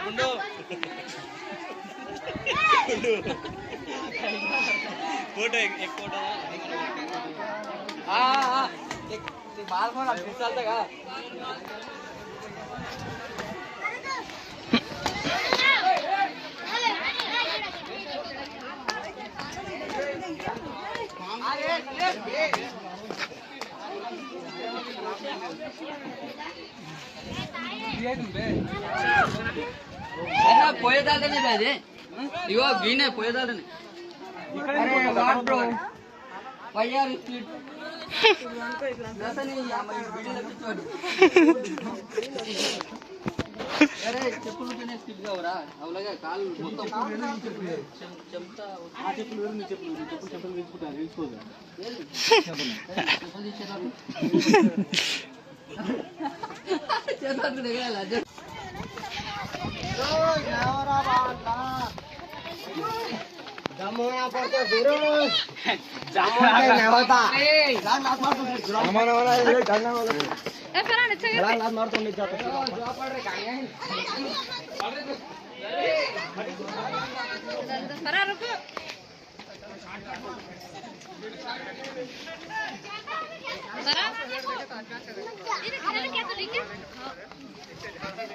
Photo एक photo बाल phone 20 साल तक పోయేదాలనే అది ఇగో వీనే పోయేదాలనే అరే what bro why are you speed దసని యామై వీడియోలో పిచ్చోడు అరే చెప్పులునే స్పీడ్ గావరా అవలగా కాలు మొత్తం చెంతా ఆ చెప్పులు వేరు నీ చెప్పులు వేసుకుంటారు వేసుకోదు చెప్పులు తీసేదారు చేతాడు దగ్గర Jawara bala. Jamona porte virus. Jamona nahi hota. Lat mar to. Jamona wala ye dhalna wala. Fera niche gaya. Lat mar to niche jaata. Jo pad rahe khaye. Fera ruko. Fera. Ini khale kya to ठीक है?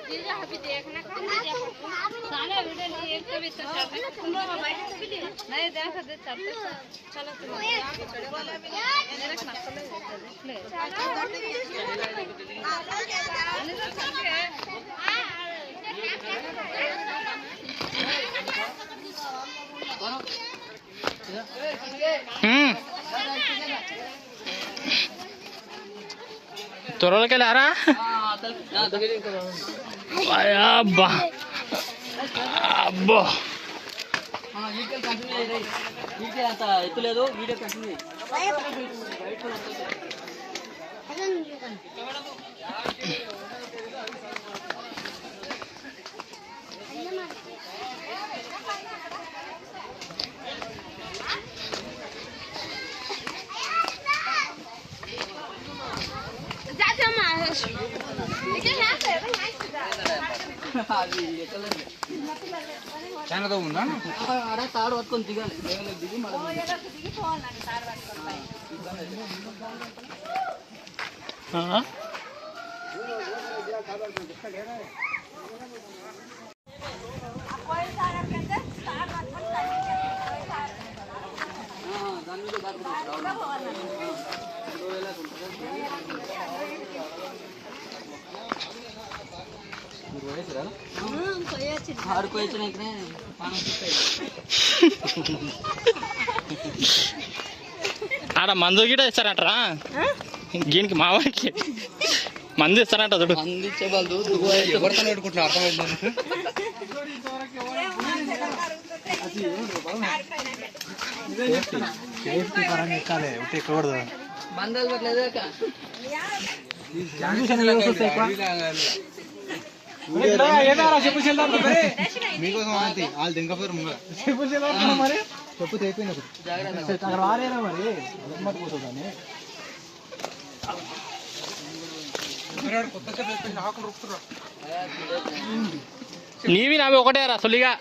ये अभी देखना सारे video लिए एक तो भी तो चलते तुम लोग मोबाइल से भी नहीं देखा दे चलते चलो तुम मेरे मसल ले తొరల కెళ్ళారా అబ్బా అబ్బో వీడియో కంటిన్యూ అయ్యి వీడియో అంత ఎత్తులేదు వీడియో కంటిన్యూ చాలా ఉందా ఆడ తాడు పట్టుకొని దిగాలి దిగి ఆడ మందు గిట ఇస్తారంటరా దీనికి మావాడికి మందు ఇస్తారంట చూడు మంది ఇచ్చేవాళ్ళు ఎవరితో పెట్టుకుంటున్నారు అర్థమైంది మందలు పెట్టలేదు మీకోసం వాళ్ళు దింకపోయారు ముంగ చెప్పు అయిపోయినా మరి నీవి నావి ఒకటే రా సొల్లిగా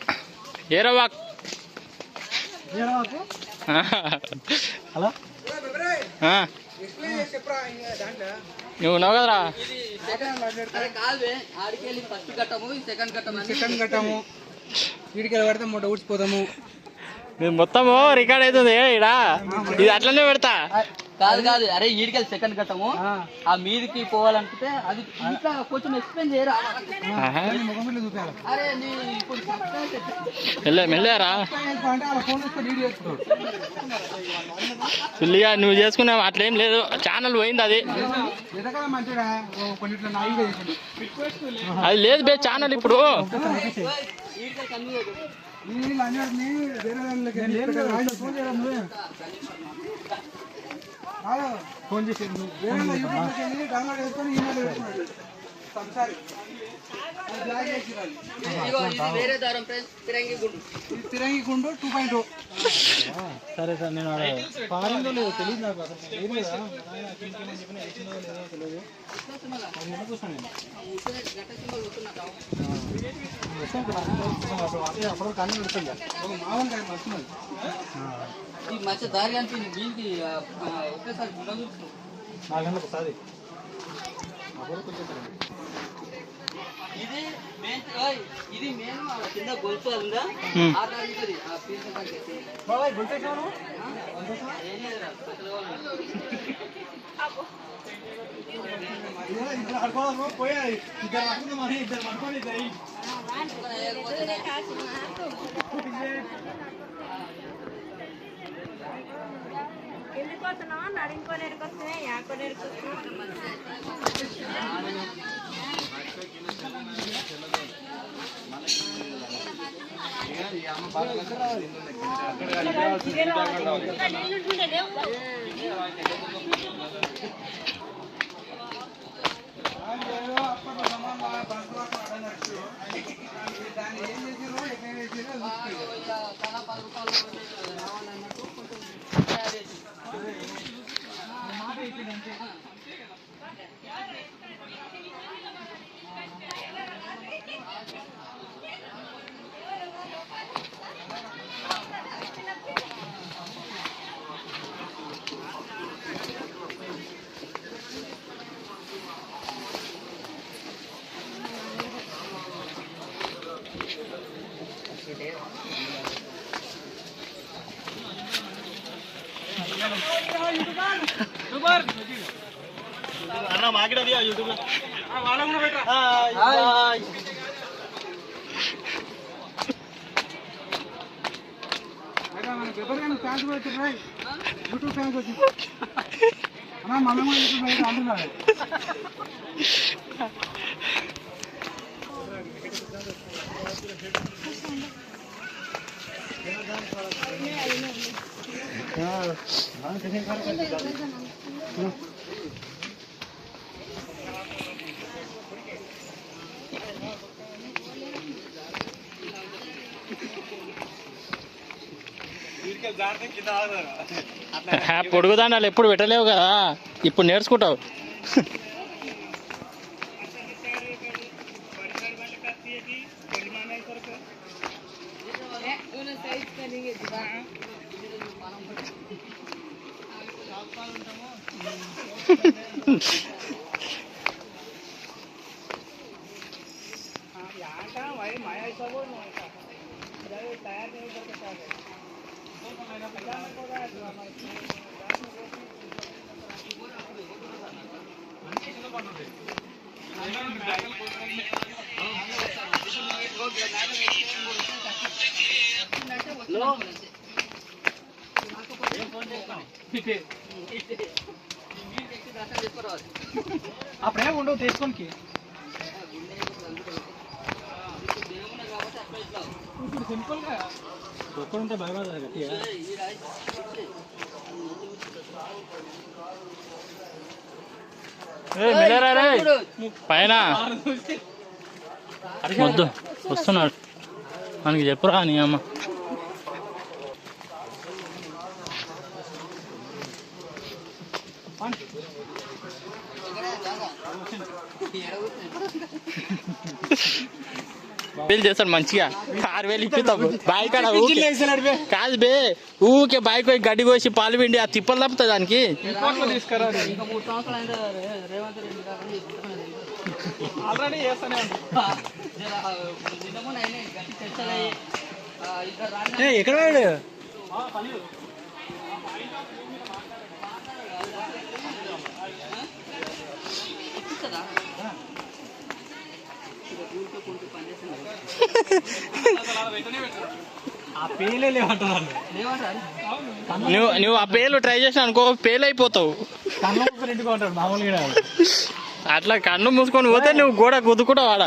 ఏరవా హలో నువ్వు ఉన్నావు కదరా ఆడికెళ్ళి ఫస్ట్ కట్టము సెకండ్ కట్టము వీడికి పడితే మూట ఊడ్చిపోతాము నేను మొత్తము రికార్డ్ అవుతుంది ఇడా ఇది అట్లనే పెడతా కాదు కాదు అరే ఈడికెళ్ళి సెకండ్ కట్టము ఆ మీదికి పోవాలనుకుంటే అది ఇంకా కొంచెం ఎక్స్ప్లెయిన్ చేయరా అరే మెల్లారా ఫుల్గా నువ్వు చేసుకున్నావు అట్లేం లేదు ఛానల్ పోయింది అది అది లేదు బే ఛానల్ ఇప్పుడు ఫోన్ చేసి డౌన్లోడ్ చేసుకొని ఒకసారి అది బ్లాక్ చేసి రాలి. ఇది వేరే దారం ఫ్రెండ్స్, తిరంగి గుండు. ఇది తిరంగి గుండు 2.0. సరే సార్, నేను పారిందో లేదో తెలియదు నాకు అసలు. ఏం లేదా చెప్పిన వేసిందో లేదో తెలియదు. అప్పుడు కానీ పెడుతుంది మామూలు కానీ వస్తున్నది. ఈ మధ్య దారి అనిపించింది వీళ్ళకి ఒకేసారి గుండె చూస్తున్నాం 4 గంటలకు ఒకసారి. ఇది మెయిన్ ఇది మెయిన్ కింద గొలుసు అది ఉందా ఆ దారి ఉంటుంది ఆ పీస్ బాబాయ్ గుంటేసాను ఏం లేదురా ఇప్పుడు ఆడుకోవాలి పోయాయి. ఇద్దరు పట్టుకుంది మరి, ఇద్దరు పట్టుకొని ఇద్దరు ఎందుకు వస్తున్నావా? నడింకో నేర్కొస్తున్నాయి, యాకో నేర్కొస్తున్నాయి. దాన్ని ఏం చేసిరో ఎక్కడ చేసిరో చాలా 10 రూపాయలు రావాలన్నట్టు కొంచెం తయారు చేసి అన్న మాకిడది యూట్యూబ్ వాళ్ళకు కూడా పెట్టరా. మనకి ఎవరికైనా ఛాన్స్ వచ్చింది యూట్యూబ్ ఛాన్స్ వచ్చింది అన్నా, మనం కూడా యూట్యూబ్ అంటున్నాడు. పొడుగుదాండాలు ఎప్పుడు పెట్టలేవు కదా, ఇప్పుడు నేర్చుకుంటావు. అప్పుడే ఉండవు తెచ్చుకోనికి. ఇప్పుడు సింపుల్ గా ఒక్కడుంటే భయపడదు గట్టిగా. పైన వద్దు వస్తున్నాడు మనకి చెప్పురా నీ అమ్మ. వేలు చేస్తాడు మంచిగా, 6,000 ఇప్పిస్తావు బాయ్ కాడ. కాదు బే, ఊకే బాయ్ పోయి గడ్డి కోసి పాలు పిండి ఆ తిప్పలు తప్పుతుంది దానికి. తీసుకురా ఇంకా 3 సంవత్సరాలు అయితే రేవంత్ రెడ్డి గారు ఆల్రెడీ చేస్తానే నిన్నమూన అయినాయి గట్టి చర్చలయ్యి ఇక్కడ ఎక్కడ వాడు కదా ఆ పేలే లేవంటున్నాను. నువ్వు ఆ పేలు ట్రై చేసిన అనుకో, పేలు అయిపోతావు. కన్ను మూసుకొని ఇంటికి ఉంటాడు మామూలుగా. అట్లా కన్ను మూసుకొని పోతే నువ్వు గోడ గుద్దుకుంటావు. ఆడ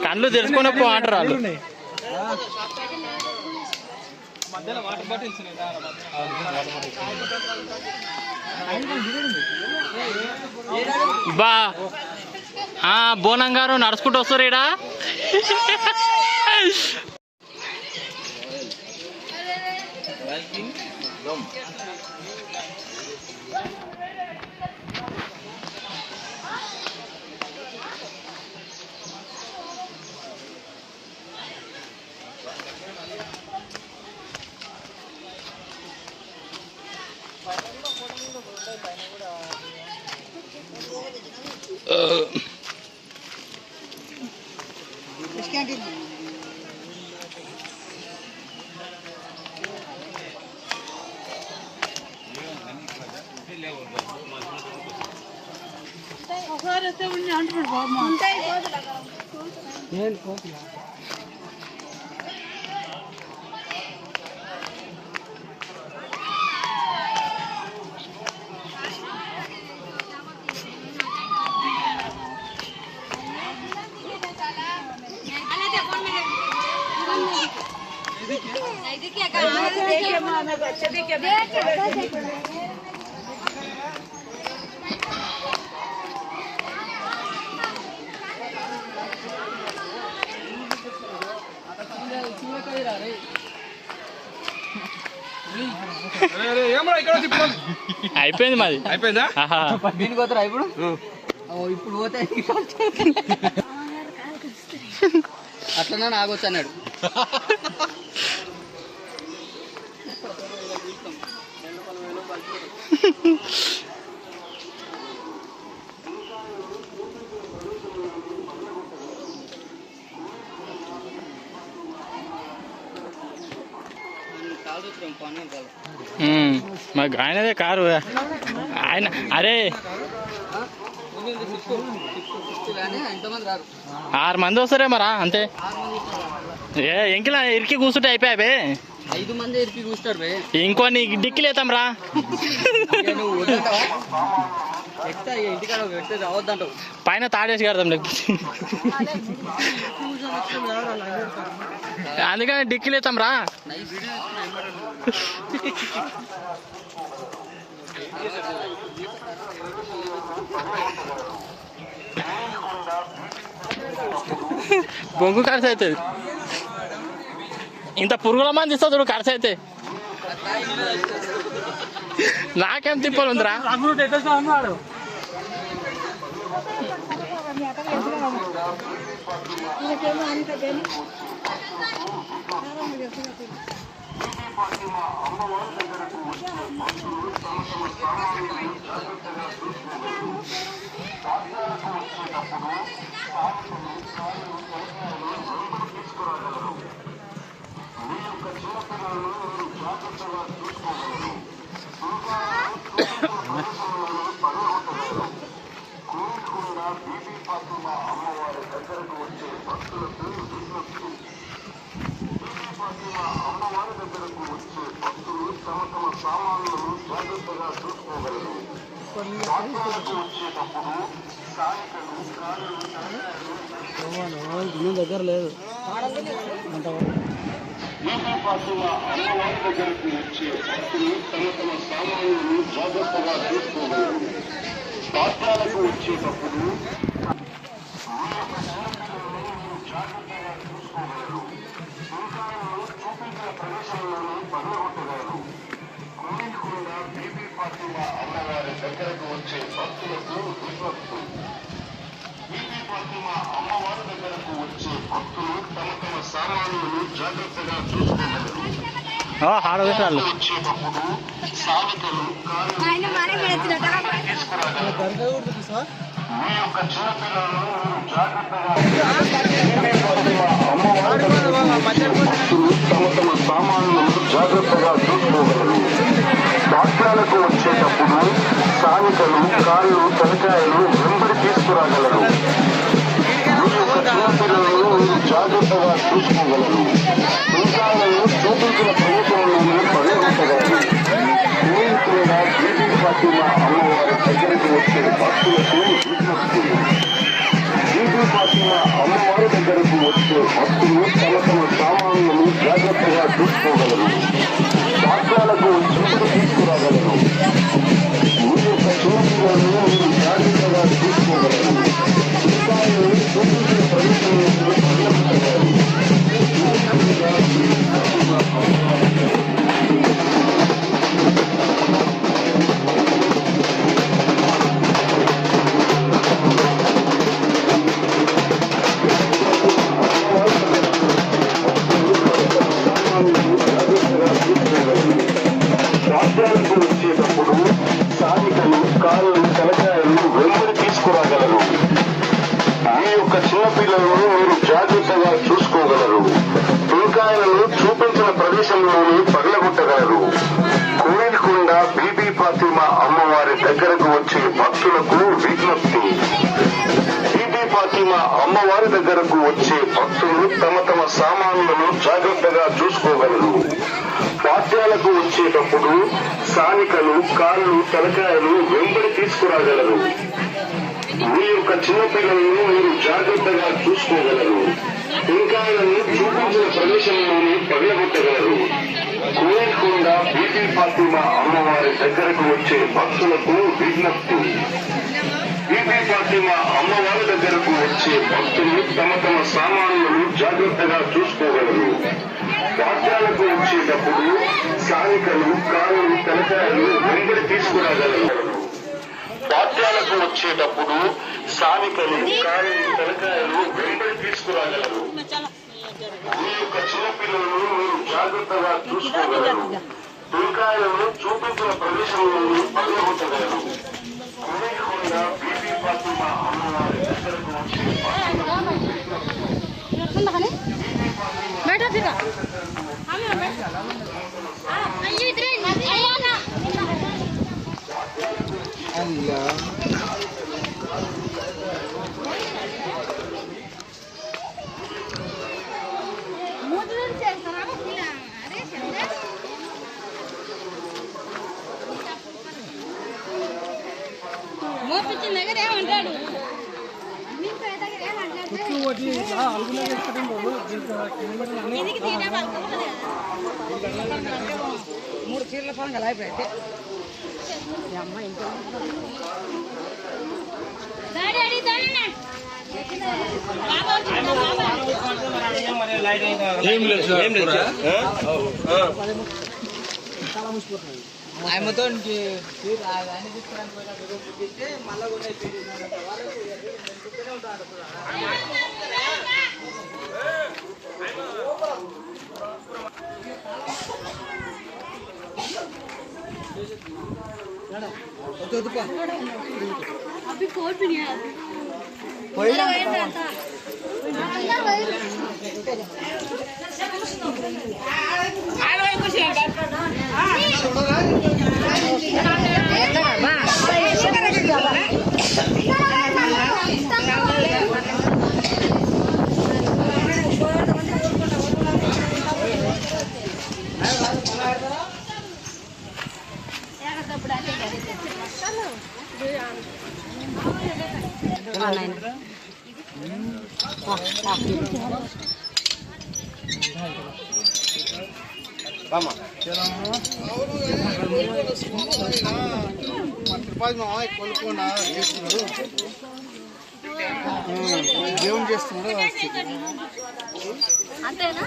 కళ్ళు తెరుచుకొని పో అంటారు వాళ్ళు. మధ్యలో వాటర్ బాటిల్స్ బా బోనం గారు నడుచుకుంటూ వస్తారు ఈడ. అయిపోయింది మాది. అయిపోయిందా? దీనికి పోతారా ఇప్పుడు? ఇప్పుడు పోతే అట్లనే నాగొచ్చు అన్నాడు. మాకు ఆయనదే కారు ఆయన. అరే 6 మంది వస్తారే మరా అంతే. ఎంకిలా ఇరికి కూర్చుంటే అయిపోయావే. 5 మంది ఇరికి కూర్చుంటారు. ఇంకో నీ డిక్కిలేతాం రా. ఇంటికాడ పెడితే రావద్దంటావు. పైన తాడేసి కడతాం లేకపోతే. అందుకని డిక్కిలేతాం రా. బొంగు ఖర్చు అవుతుంది. ఇంత పురుగుల మంది ఇస్తా చూడు ఖర్చు అయితే. నాకేం తిప్పలు ఉందిరా. దగ్గర లేదు. హాడగట్టాలు తమ తమ సామాన్లను జాగ్రత్తగా చూసుకోగలరు. పాఠశాలకు వచ్చేటప్పుడు స్థానికులు కాళ్ళు తలకాయలు వెంబడి తీసుకురాగలరు. మీ యొక్క చిన్నపిల్లలను జాగ్రత్తగా చూసుకోగలరు. టీకాలను చూపించిన ప్రదేశంలోనే పరిగెత్తగలరు. స్నేహితులైన బీబీ ఫాతిమా అమ్మవారి దగ్గరికి వచ్చే భక్తులకు విజ్ఞప్తి. బీబీ ఫాతిమా అమ్మవారి దగ్గరకు వచ్చే భక్తులు తమ తమ సామాన్లను జాగ్రత్తగా చూసుకోగలరు. పాఠశాలకు వెంబడి తీసుకురాగలరు. మీ యొక్క చిన్నపిల్లలను మీరు జాగ్రత్తగా చూసుకోగలరు. చిన్నపిల్లలను మీరు జాగ్రత్తగా చూసుకోగలరు. టెంకాయలను చూపించిన ప్రదేశంలోనే పగలగొట్టగలరు. కోయిల్కొండ బీబీ ఫాతిమా అమ్మవారి దగ్గరకు వచ్చే భక్తులకు విజ్ఞప్తి. బీబీ ఫాతిమా అమ్మవారి దగ్గరకు వచ్చే భక్తులు తమ తమ సామాన్లను జాగ్రత్తగా చూసుకోగలరు. వాద్యాలకు వచ్చేటప్పుడు సానికలు, కాళ్ళు, తలకాయలు వెంబడి తీసుకురాగలరు. మీ యొక్క చిన్నపిల్లలను మీరు జాగ్రత్తగా చూసుకోగలరు. టెంకాయలను చూపించిన ప్రదేశంలోనే పగలగొట్టగలరు. కోయిల్కొండ బీబీ ఫాతిమా అమ్మవారి దగ్గరకు వచ్చే భక్తులకు విజ్ఞప్తి. బీబీ ఫాతిమా అమ్మవారి దగ్గరకు వచ్చే భక్తులు తమ తమ సామాన్లను జాగ్రత్తగా చూసుకోగలరు. వాద్యాలకు వచ్చేటప్పుడు సానికలు, కాళ్ళు, తలకాయలు వెంబడి తీసుకురాగలరు. వాద్యాలకు వచ్చేటప్పుడు సానికలు, కాళ్ళు, తలకాయలు వెంబడి తీసుకురాగలరు. మీ యొక్క చిన్నపిల్లలను మీరు జాగ్రత్తగా చూసుకోగలరు. టెంకాయలను చూపించిన ప్రదేశంలోనే పగలగొట్టగలరు. కోయిల్కొండ బీబీ ఫాతిమా అమ్మవారి దగ్గరకు వచ్చే మోపించిన దగ్గర ఏమంటాడు? మూడు చీరల పని కదా అయిపోయి ఆయనతో ఆయన తీసుకురాని పోయితే మళ్ళా अभी कोड भी नहीं आया కోలుకోండా చేస్తున్నారు, దేవుని చేస్తున్నాడు అంతేనా?